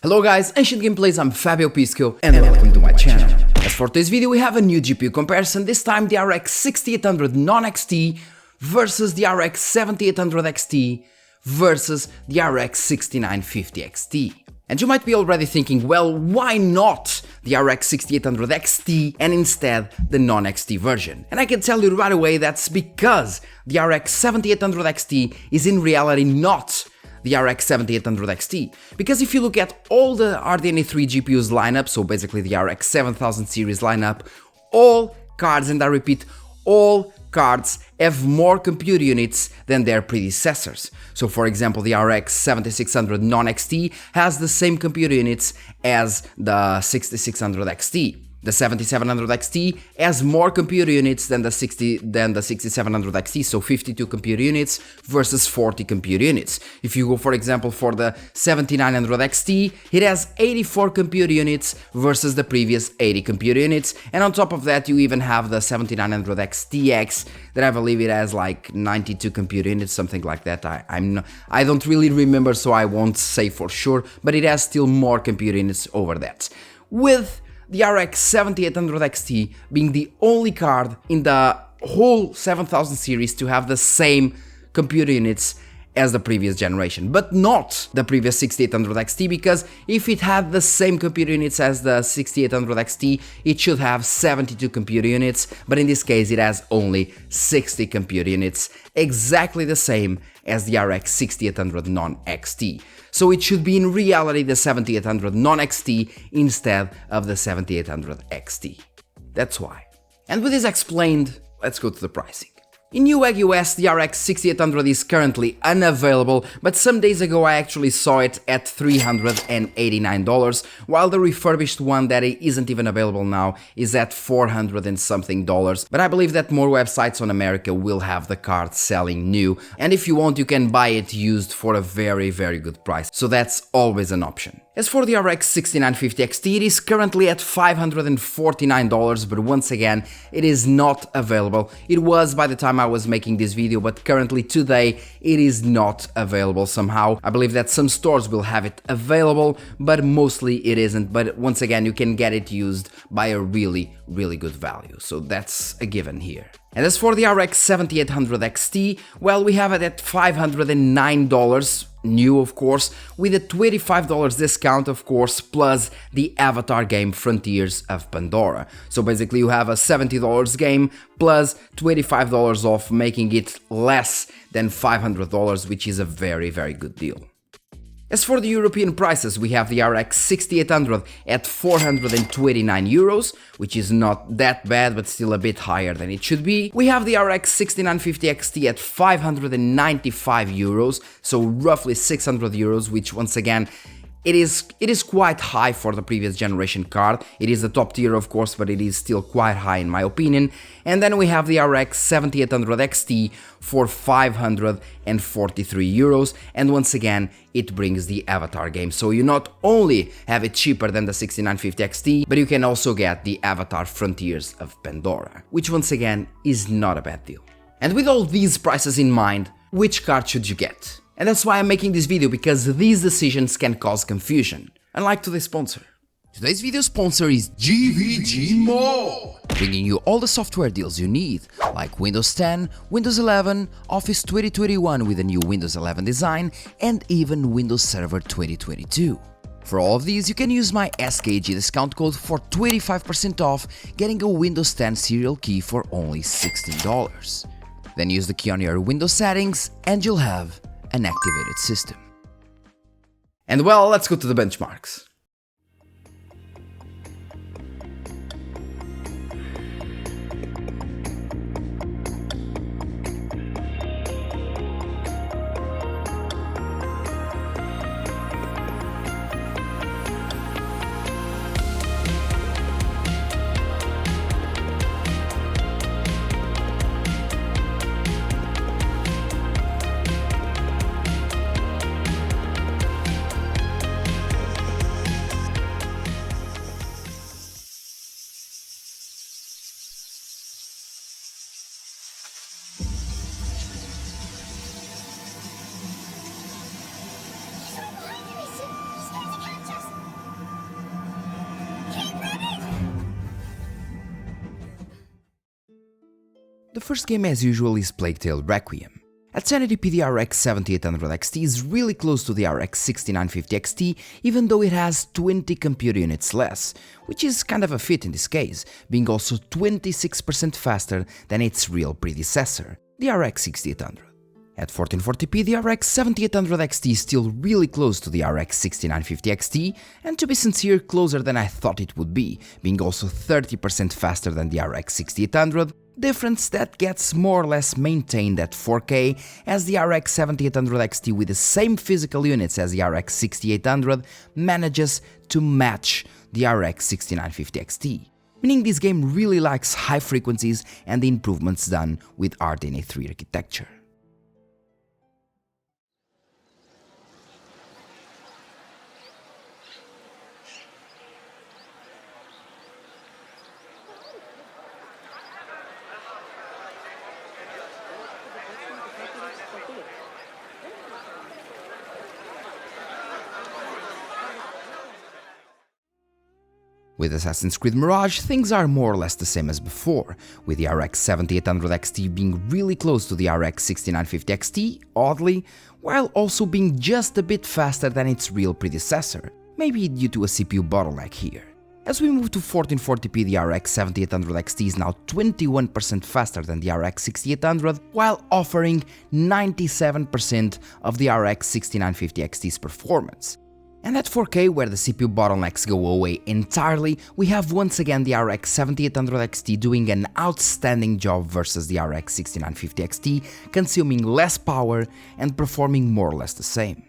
Hello guys, Ancient Gameplays, I'm Fabio Pisco and welcome to my channel. As for this video we have a new GPU comparison, this time the RX 6800 non-XT versus the RX 7800 XT versus the RX 6950 XT. And you might be already thinking, well, why not the RX 6800 XT and instead the non-XT version? And I can tell you right away that's because the RX 7800 XT is in reality not the RX 7800 XT, because if you look at all the RDNA 3 GPUs lineup, so basically the RX 7000 series lineup, all cards, and I repeat, all cards have more compute units than their predecessors. So for example, the RX 7600 non-XT has the same compute units as the 6600 XT. The 7700 XT has more computer units than the 6700 XT, so 52 computer units versus 40 computer units. If you go, for example, for the 7900 XT, it has 84 computer units versus the previous 80 computer units, and on top of that you even have the 7900 XTX that I believe it has like 92 computer units, something like that. I don't really remember, so I won't say for sure, but it has still more computer units over that. With the RX 7800 XT being the only card in the whole 7000 series to have the same computer units as the previous generation, but not the previous 6800 XT, because if it had the same computer units as the 6800 XT, it should have 72 computer units, but in this case it has only 60 computer units, exactly the same as the RX 6800 non-XT. So it should be in reality the 7800 non-XT instead of the 7800 XT. That's why. And with this explained, let's go to the pricing. In Newegg US, the RX 6800 is currently unavailable, but some days ago I actually saw it at $389, while the refurbished one that isn't even available now is at $400 and something. But I believe that more websites on America will have the card selling new, and if you want you can buy it used for a very good price, so that's always an option. As for the RX 6950 XT, it is currently at $549, but once again, it is not available. It was by the time I was making this video, but currently today it is not available somehow. I believe that some stores will have it available, but mostly it isn't. But once again, you can get it used by a really good value, so that's a given here. And as for the RX 7800 XT, well, we have it at $509, new of course, with a $25 discount of course, plus the avatar game Frontiers of Pandora. So basically you have a $70 game plus $25 off, making it less than $500, which is a very good deal. As for the European prices, we have the RX 6800 at €429, which is not that bad, but still a bit higher than it should be. We have the RX 6950 XT at €595, so roughly €600, which once again, it is quite high for the previous generation card. It is the top tier of course, but it is still quite high in my opinion. And then we have the RX 7800 XT for €543, and once again it brings the avatar game. So you not only have it cheaper than the 6950 XT, but you can also get the avatar Frontiers of Pandora, which once again is not a bad deal. And with all these prices in mind, which card should you get? And that's why I'm making this video, because these decisions can cause confusion, unlike today's sponsor. Today's video sponsor is GVG Mall, bringing you all the software deals you need, like Windows 10, Windows 11, Office 2021 with a new Windows 11 design, and even Windows Server 2022. For all of these, you can use my SKG discount code for 25% off, getting a Windows 10 serial key for only $16. Then use the key on your Windows settings and you'll have an activated system. And well, let's go to the benchmarks. The first game as usual is Plague Tale Requiem. At 1080p the RX 7800 XT is really close to the RX 6950 XT, even though it has 20 computer units less, which is kind of a feat in this case, being also 26% faster than its real predecessor, the RX 6800. At 1440p the RX 7800 XT is still really close to the RX 6950 XT, and to be sincere, closer than I thought it would be, being also 30% faster than the RX 6800, difference that gets more or less maintained at 4K, as the RX 7800 XT with the same physical units as the RX 6800 manages to match the RX 6950 XT, meaning this game really likes high frequencies and the improvements done with RDNA 3 architecture. With Assassin's Creed Mirage, things are more or less the same as before, with the RX 7800 XT being really close to the RX 6950 XT, oddly, while also being just a bit faster than its real predecessor, maybe due to a CPU bottleneck here. As we move to 1440p, the RX 7800 XT is now 21% faster than the RX 6800, while offering 97% of the RX 6950 XT's performance. And at 4K, where the CPU bottlenecks go away entirely, we have once again the RX 7800 XT doing an outstanding job versus the RX 6950 XT, consuming less power and performing more or less the same.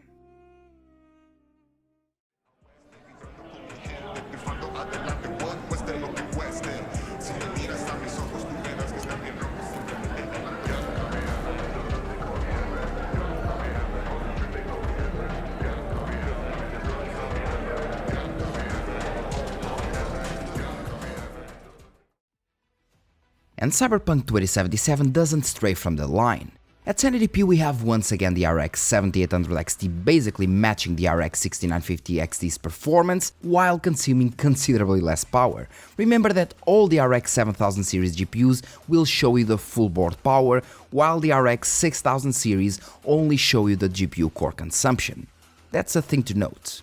And Cyberpunk 2077 doesn't stray from the line. At 1080p we have once again the RX 7800 XT basically matching the RX 6950 XT's performance while consuming considerably less power. Remember that all the RX 7000 series GPUs will show you the full board power, while the RX 6000 series only show you the GPU core consumption. That's a thing to note.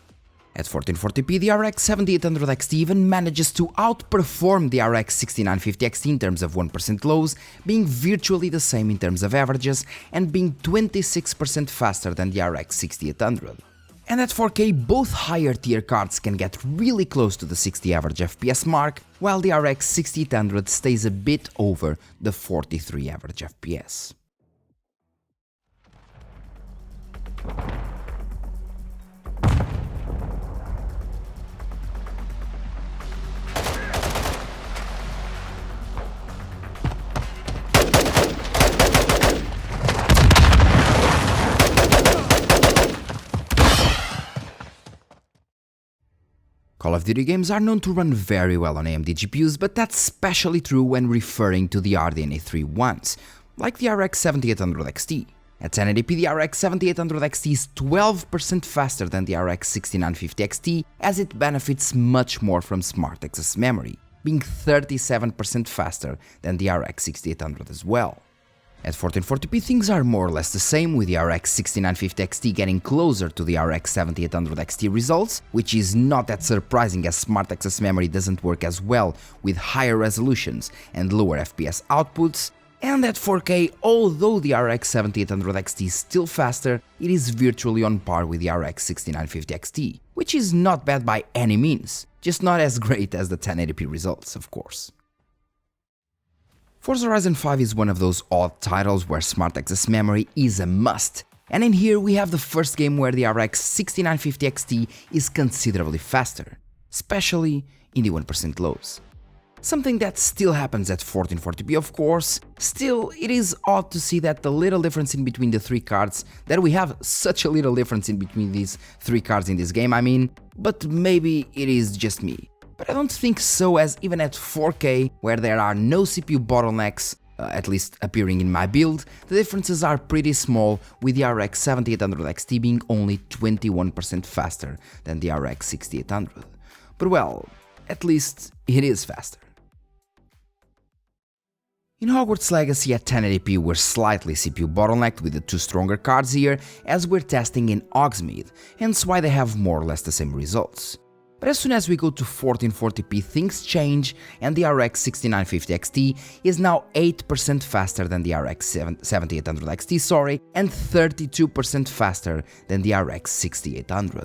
At 1440p, the RX 7800 XT even manages to outperform the RX 6950 XT in terms of 1% lows, being virtually the same in terms of averages and being 26% faster than the RX 6800. And at 4K, both higher tier cards can get really close to the 60 average FPS mark, while the RX 6800 stays a bit over the 43 average FPS. Call of Duty games are known to run very well on AMD GPUs, but that's especially true when referring to the RDNA 3 ones, like the RX 7800 XT. At 1080p, the RX 7800 XT is 12% faster than the RX 6950 XT, as it benefits much more from smart XeSS memory, being 37% faster than the RX 6800 as well. At 1440p, things are more or less the same, with the RX 6950 XT getting closer to the RX 7800 XT results, which is not that surprising as smart XeSS memory doesn't work as well with higher resolutions and lower FPS outputs. And at 4K, although the RX 7800 XT is still faster, it is virtually on par with the RX 6950 XT, which is not bad by any means, just not as great as the 1080p results, of course. Forza Horizon 5 is one of those odd titles where smart XeSS memory is a must, and in here we have the first game where the RX 6950 XT is considerably faster, especially in the 1% lows. Something that still happens at 1440p, of course. Still, it is odd to see that the little difference in between the three cards, that we have such a little difference in between these three cards in this game, I mean, but maybe it is just me. But I don't think so, as even at 4K, where there are no CPU bottlenecks, at least appearing in my build, the differences are pretty small, with the RX 7800 XT being only 21% faster than the RX 6800. But well, at least it is faster. In Hogwarts Legacy at 1080p we're slightly CPU bottlenecked with the two stronger cards here as we're testing in Hogsmeade, hence why they have more or less the same results. But as soon as we go to 1440p things change and the RX 6950 XT is now 8% faster than the RX 7800 XT, and 32% faster than the RX 6800.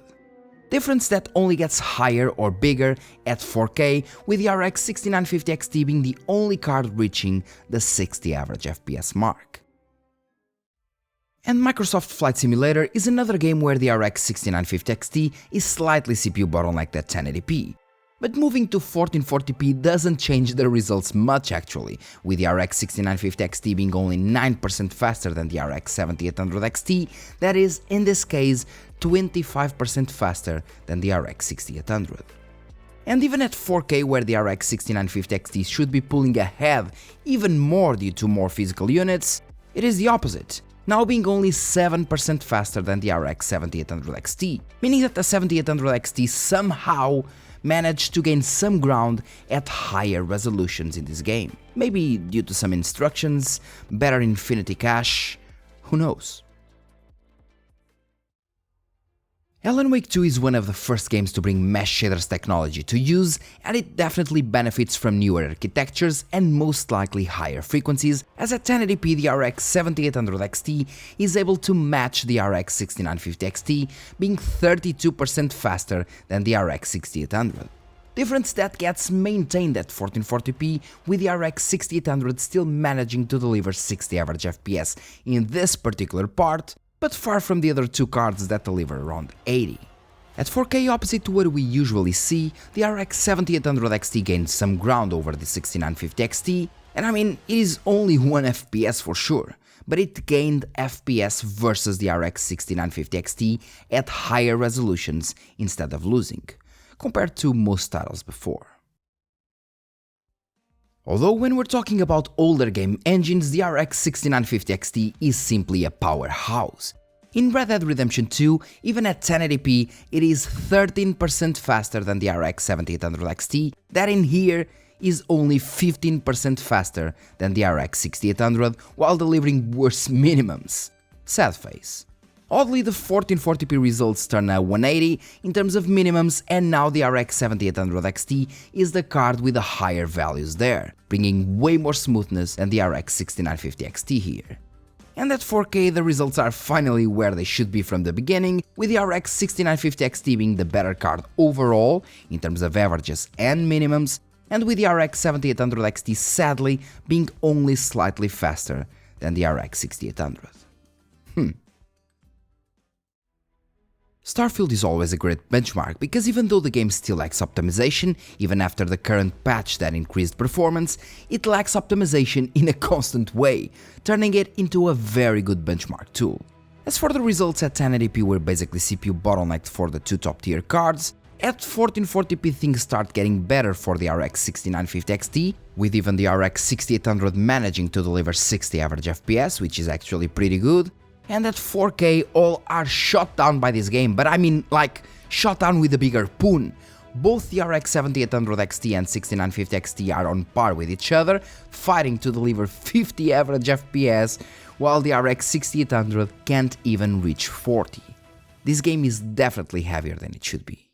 Difference that only gets higher or bigger at 4K, with the RX 6950 XT being the only card reaching the 60 average FPS mark. And Microsoft Flight Simulator is another game where the RX 6950 XT is slightly CPU bottlenecked at 1080p. But moving to 1440p doesn't change the results much actually, with the RX 6950 XT being only 9% faster than the RX 7800 XT, that is, in this case, 25% faster than the RX 6800. And even at 4K, where the RX 6950 XT should be pulling ahead even more due to more physical units, it is the opposite, now being only 7% faster than the RX 7800 XT, meaning that the 7800 XT somehow managed to gain some ground at higher resolutions in this game. Maybe due to some instructions, better infinity cache, who knows. Alan Wake 2 is one of the first games to bring mesh shaders technology to use, and it definitely benefits from newer architectures and most likely higher frequencies, as at 1080p the RX 7800 XT is able to match the RX 6950 XT, being 32% faster than the RX 6800. Difference that gets maintained at 1440p, with the RX 6800 still managing to deliver 60 average FPS in this particular part, but far from the other two cards that deliver around 80. At 4K, opposite to what we usually see, the RX 7800 XT gained some ground over the 6950 XT, and I mean, it is only 1 FPS for sure, but it gained FPS versus the RX 6950 XT at higher resolutions instead of losing, compared to most titles before. Although when we're talking about older game engines, the RX 6950 XT is simply a powerhouse. In Red Dead Redemption 2, even at 1080p, it is 13% faster than the RX 7800 XT, that in here is only 15% faster than the RX 6800 while delivering worse minimums. Sad face. Oddly, the 1440p results turn a 180 in terms of minimums, and now the RX 7800 XT is the card with the higher values there, bringing way more smoothness than the RX 6950 XT here. And at 4K the results are finally where they should be from the beginning, with the RX 6950 XT being the better card overall in terms of averages and minimums, and with the RX 7800 XT sadly being only slightly faster than the RX 6800. Starfield is always a great benchmark because even though the game still lacks optimization, even after the current patch that increased performance, it lacks optimization in a constant way, turning it into a very good benchmark tool. As for the results at 1080p, we're basically CPU bottlenecked for the two top tier cards. At 1440p things start getting better for the RX 6950 XT, with even the RX 6800 managing to deliver 60 average FPS, which is actually pretty good. And at 4K all are shot down by this game, but I mean like shot down with a bigger harpoon. Both the RX 7800 XT and 6950 XT are on par with each other, fighting to deliver 50 average FPS, while the RX 6800 can't even reach 40. This game is definitely heavier than it should be.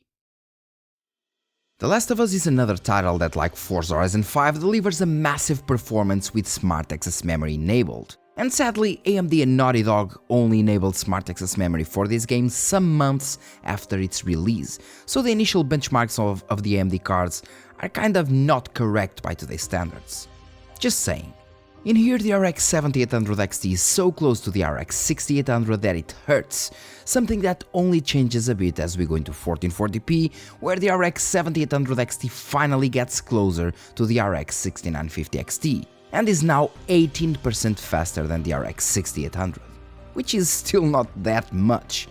The Last of Us is another title that, like Forza Horizon 5, delivers a massive performance with Smart Access Memory enabled. And sadly, AMD and Naughty Dog only enabled Smart Access Memory for this game some months after its release, so the initial benchmarks of the AMD cards are kind of not correct by today's standards. Just saying. In here the RX 7800 XT is so close to the RX 6800 that it hurts, something that only changes a bit as we go into 1440p, where the RX 7800 XT finally gets closer to the RX 6950 XT. And is now 18% faster than the RX 6800, which is still not that much.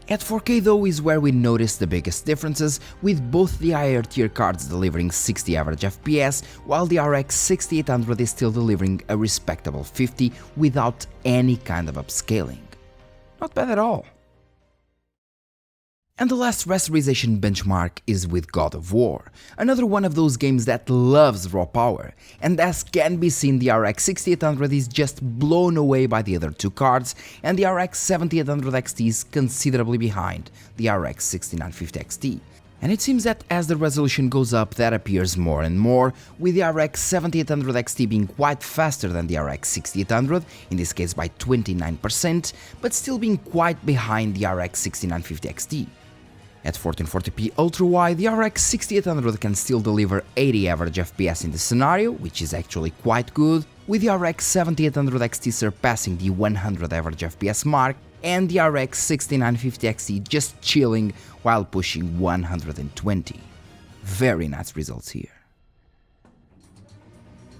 At 4K though is where we notice the biggest differences, with both the higher tier cards delivering 60 average FPS, while the RX 6800 is still delivering a respectable 50 without any kind of upscaling. Not bad at all. And the last rasterization benchmark is with God of War, another one of those games that loves raw power, and as can be seen, the RX 6800 is just blown away by the other two cards, and the RX 7800 XT is considerably behind the RX 6950 XT. And it seems that as the resolution goes up, that appears more and more, with the RX 7800 XT being quite faster than the RX 6800, in this case by 29%, but still being quite behind the RX 6950 XT. At 1440p ultra-wide, the RX 6800 can still deliver 80 average FPS in the scenario, which is actually quite good, with the RX 7800 XT surpassing the 100 average FPS mark, and the RX 6950 XT just chilling while pushing 120. Very nice results here.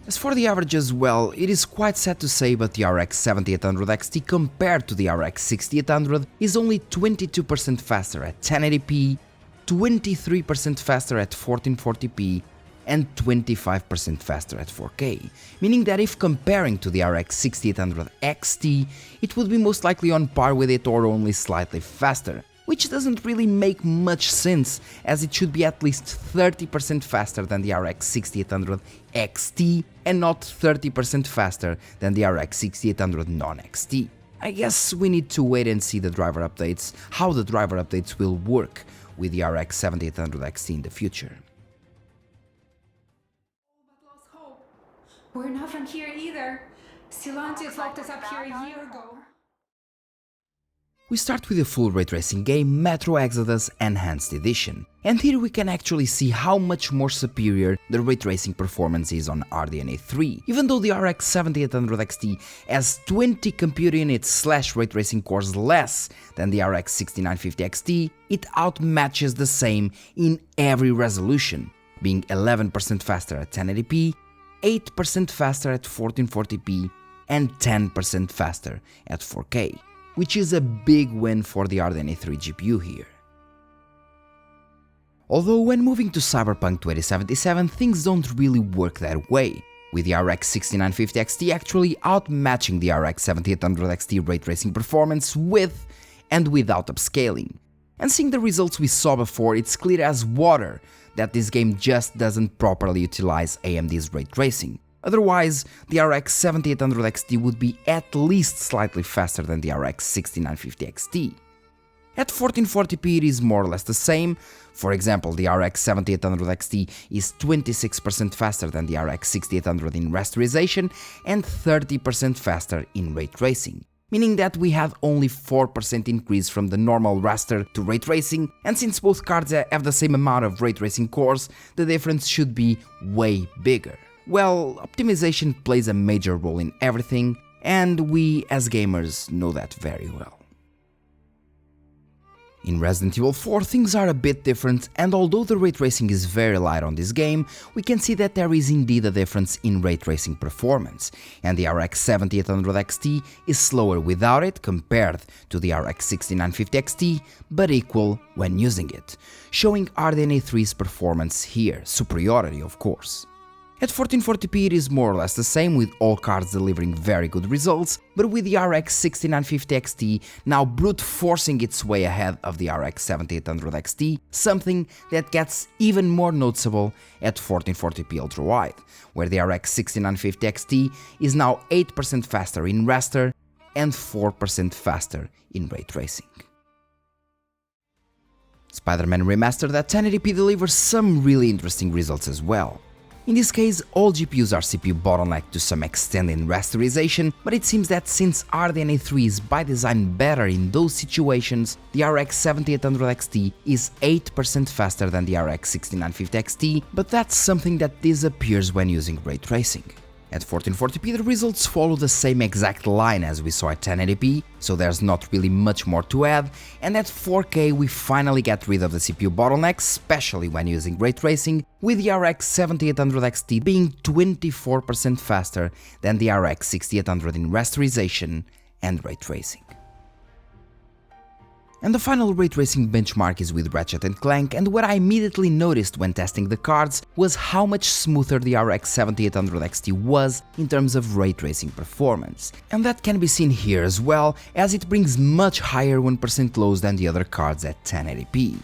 As for the averages, well, it is quite sad to say, but the RX 7800 XT compared to the RX 6800 is only 22% faster at 1080p, 23% faster at 1440p, and 25% faster at 4K, meaning that if comparing to the RX 6800 XT, it would be most likely on par with it or only slightly faster, which doesn't really make much sense, as it should be at least 30% faster than the RX 6800 XT and not 30% faster than the RX 6800 non-XT. I guess we need to wait and see the driver updates, how the driver updates will work with the RX 7800 XT in the future. We're not from here either. Stellantis locked us up here a year ago. We start with a full ray tracing game, Metro Exodus Enhanced Edition, and here we can actually see how much more superior the ray tracing performance is on RDNA 3. Even though the RX 7800 XT has 20 compute units / ray tracing cores less than the RX 6950 XT, it outmatches the same in every resolution, being 11% faster at 1080p, 8% faster at 1440p, and 10% faster at 4K, which is a big win for the RDNA 3 GPU here. Although when moving to Cyberpunk 2077, things don't really work that way, with the RX 6950 XT actually outmatching the RX 7800 XT ray tracing performance with and without upscaling. And seeing the results we saw before, it's clear as water that this game just doesn't properly utilize AMD's ray tracing. Otherwise, the RX 7800 XT would be at least slightly faster than the RX 6950 XT. At 1440p it is more or less the same. For example, the RX 7800 XT is 26% faster than the RX 6800 in rasterization and 30% faster in ray tracing, meaning that we had only 4% increase from the normal raster to ray tracing, and since both cards have the same amount of ray tracing cores, the difference should be way bigger. Well, optimization plays a major role in everything, and we as gamers know that very well. In Resident Evil 4 things are a bit different, and although the ray tracing is very light on this game, we can see that there is indeed a difference in ray tracing performance, and the RX 7800 XT is slower without it compared to the RX 6950 XT, but equal when using it, showing RDNA 3's performance here, superiority of course. At 1440p it is more or less the same, with all cards delivering very good results, but with the RX 6950 XT now brute forcing its way ahead of the RX 7800 XT, something that gets even more noticeable at 1440p ultra-wide, where the RX 6950 XT is now 8% faster in raster and 4% faster in ray tracing. Spider-Man Remastered at 1080p delivers some really interesting results as well. In this case, all GPUs are CPU bottlenecked to some extent in rasterization, but it seems that since RDNA 3 is by design better in those situations, the RX 7800 XT is 8% faster than the RX 6950 XT, but that's something that disappears when using ray tracing. At 1440p the results follow the same exact line as we saw at 1080p, so there's not really much more to add, and at 4K we finally get rid of the CPU bottleneck, especially when using ray tracing, with the RX 7800 XT being 24% faster than the RX 6800 in rasterization and ray tracing. And the final ray tracing benchmark is with Ratchet and Clank, and what I immediately noticed when testing the cards was how much smoother the RX 7800 XT was in terms of ray tracing performance. And that can be seen here as well, as it brings much higher 1% lows than the other cards at 1080p.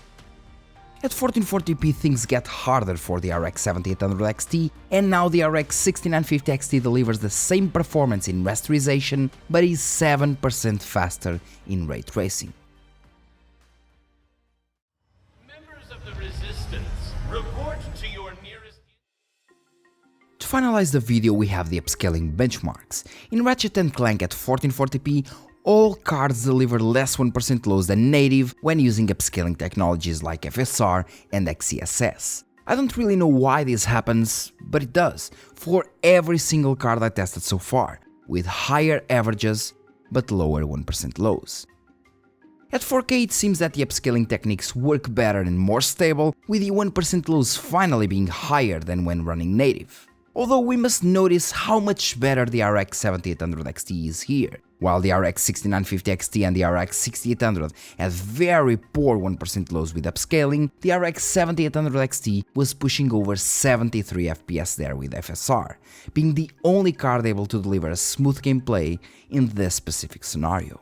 At 1440p things get harder for the RX 7800 XT, and now the RX 6950 XT delivers the same performance in rasterization, but is 7% faster in ray tracing. Report to your nearest... To finalize the video, we have the upscaling benchmarks. In Ratchet and Clank at 1440p, all cards deliver less 1% lows than native when using upscaling technologies like FSR and XeSS. I don't really know why this happens, but it does, for every single card I tested so far, with higher averages but lower 1% lows. At 4K it seems that the upscaling techniques work better and more stable, with the 1% lows finally being higher than when running native. Although we must notice how much better the RX 7800 XT is here. While the RX 6950 XT and the RX 6800 had very poor 1% lows with upscaling, the RX 7800 XT was pushing over 73 FPS there with FSR, being the only card able to deliver a smooth gameplay in this specific scenario.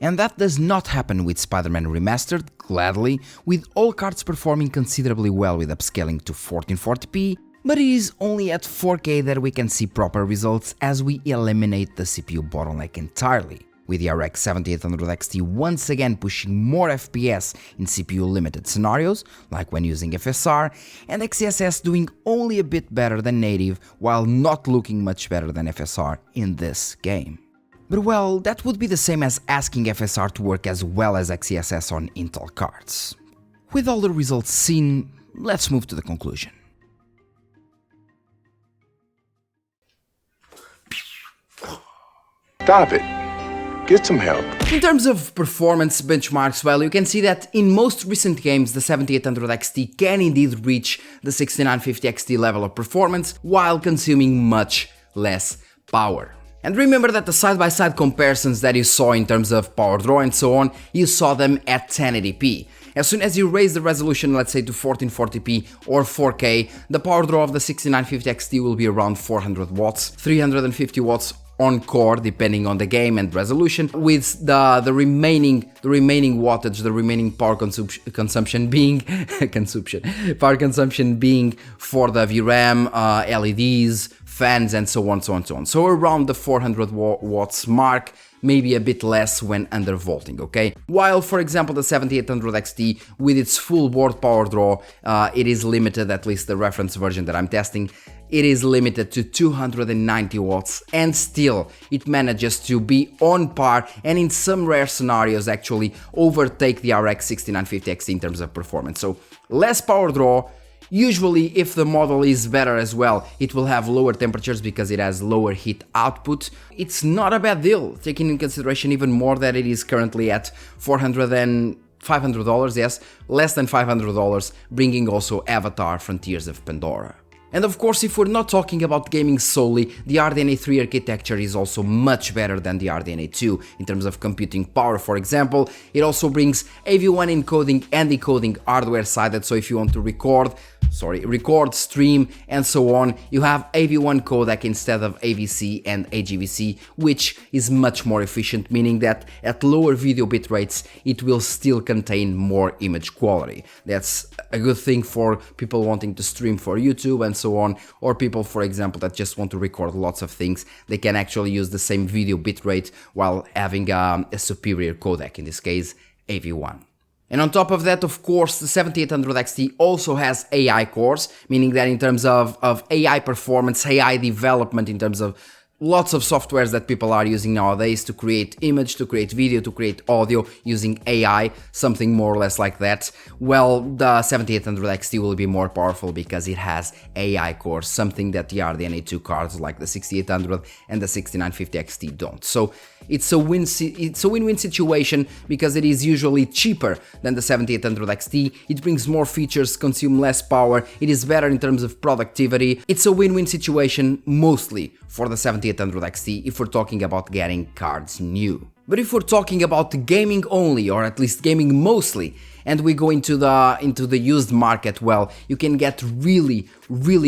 And that does not happen with Spider-Man Remastered, gladly, with all cards performing considerably well with upscaling to 1440p, but it is only at 4K that we can see proper results as we eliminate the CPU bottleneck entirely, with the RX 7800 XT once again pushing more FPS in CPU limited scenarios, like when using FSR, and XeSS doing only a bit better than native while not looking much better than FSR in this game. But well, that would be the same as asking FSR to work as well as XeSS on Intel cards. With all the results seen, let's move to the conclusion. Stop it. Get some help. In terms of performance benchmarks, well, you can see that in most recent games the 7800 XT can indeed reach the 6950 XT level of performance while consuming much less power. And remember that the side-by-side comparisons that you saw in terms of power draw and so on, you saw them at 1080p. As soon as you raise the resolution, let's say to 1440p or 4K, the power draw of the 6950 XT will be around 400 watts, 350 watts on core depending on the game and resolution, with the remaining wattage, the remaining power consumption being power consumption being for the VRAM, LEDs, fans, and so on. So around the 400 watts mark, maybe a bit less when undervolting, okay? While, for example, the 7800 XT with its full board power draw, it is limited, at least the reference version that I'm testing, it is limited to 290 watts, and still it manages to be on par and in some rare scenarios actually overtake the RX 6950 XT in terms of performance. So less power draw. Usually, if the model is better as well, it will have lower temperatures because it has lower heat output. It's not a bad deal, taking in consideration even more that it is currently at $500, yes, less than $500, bringing also Avatar: Frontiers of Pandora. And of course, if we're not talking about gaming solely, the RDNA 3 architecture is also much better than the RDNA 2 in terms of computing power. For example, it also brings AV1 encoding and decoding hardware-sided, so if you want to record, stream, and so on, you have AV1 codec instead of AVC and AGVC, which is much more efficient, meaning that at lower video bit rates, it will still contain more image quality. That's a good thing for people wanting to stream for YouTube and so on, or people, for example, that just want to record lots of things. They can actually use the same video bitrate while having a superior codec, in this case AV1. And on top of that, of course, the 7800 XT also has AI cores, meaning that in terms of AI performance, AI development, in terms of lots of softwares that people are using nowadays to create image, to create video, to create audio using AI, something more or less like that. Well, the 7800 XT will be more powerful because it has AI cores, something that the RDNA 2 cards like the 6800 and the 6950 XT don't. So it's a win-win situation because it is usually cheaper than the 7800 XT, it brings more features, consume less power, it is better in terms of productivity. It's a win-win situation mostly for the 7800 XT if we're talking about getting cards new. But if we're talking about gaming only, or at least gaming mostly, and we go into the used market, well, you can get really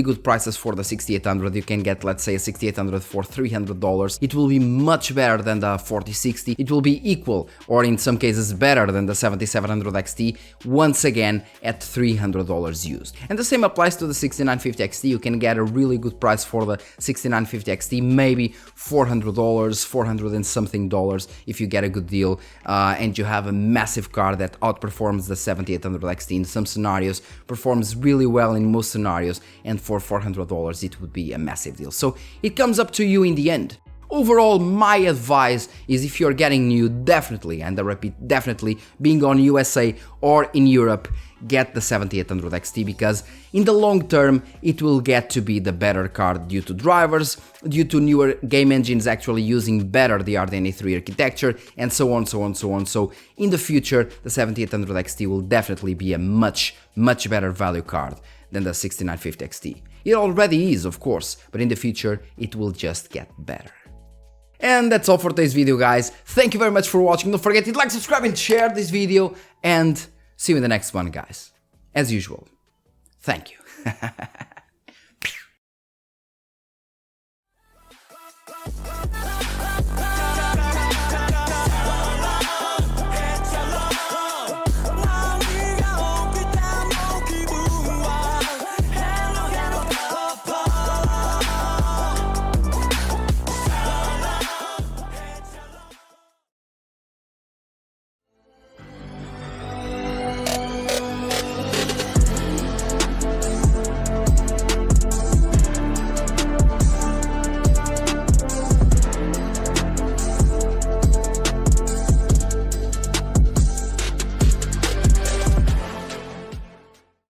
good prices for the 6800. You can get, let's say, a 6800 for $300. It will be much better than the 4060. It will be equal, or in some cases better than the 7700 XT, once again at $300 used. And the same applies to the 6950 XT. You can get a really good price for the 6950 XT, maybe $400, 400 and something dollars if you get a good deal, and you have a massive car that outperforms the 7800 XT in some scenarios, performs really well in most scenarios, and for $400 it would be a massive deal. So it comes up to you in the end. Overall, my advice is, if you're getting new, definitely, and I repeat, definitely, being on USA or in Europe, get the 7800 XT, because in the long term it will get to be the better card due to drivers, due to newer game engines actually using better the RDNA 3 architecture, and so on. So in the future the 7800 XT will definitely be a much better value card than the 6950 XT. It already is, of course, but in the future it will just get better. And that's all for today's video, guys. Thank you very much for watching. Don't forget to like, subscribe and share this video, and see you in the next one, guys. As usual, thank you.